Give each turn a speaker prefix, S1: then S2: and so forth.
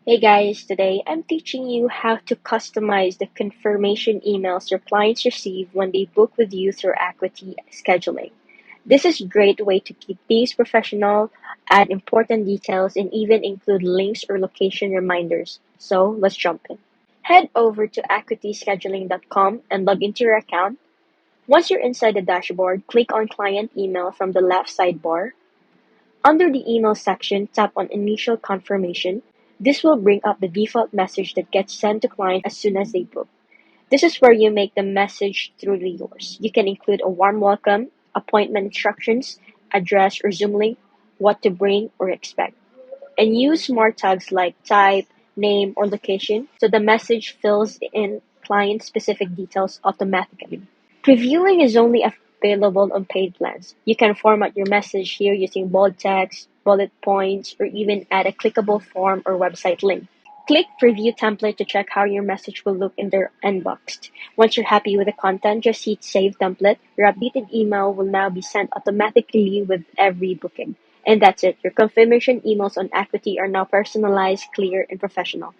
S1: Hey guys, today I'm teaching you how to customize the confirmation emails your clients receive when they book with you through Acuity scheduling. This is a great way to keep things professional, add important details, and even include links or location reminders. So let's jump in. Head over to acuityscheduling.com and log into your account. Once you're inside the dashboard, click on Client Email from the left sidebar. Under the email section, tap on Initial Confirmation. This will bring up the default message that gets sent to clients as soon as they book. This is where you make the message truly yours. You can include a warm welcome, appointment instructions, address or Zoom link, what to bring or expect. And use smart tags like type, name, or location so the message fills in client-specific details automatically. Previewing is only available on paid plans. You can format your message here using bold text, bullet points, or even add a clickable form or website link. Click Preview Template to check how your message will look in their inbox. Once you're happy with the content, just hit Save Template. Your updated email will now be sent automatically with every booking. And that's it. Your confirmation emails on Acuity are now personalized, clear, and professional.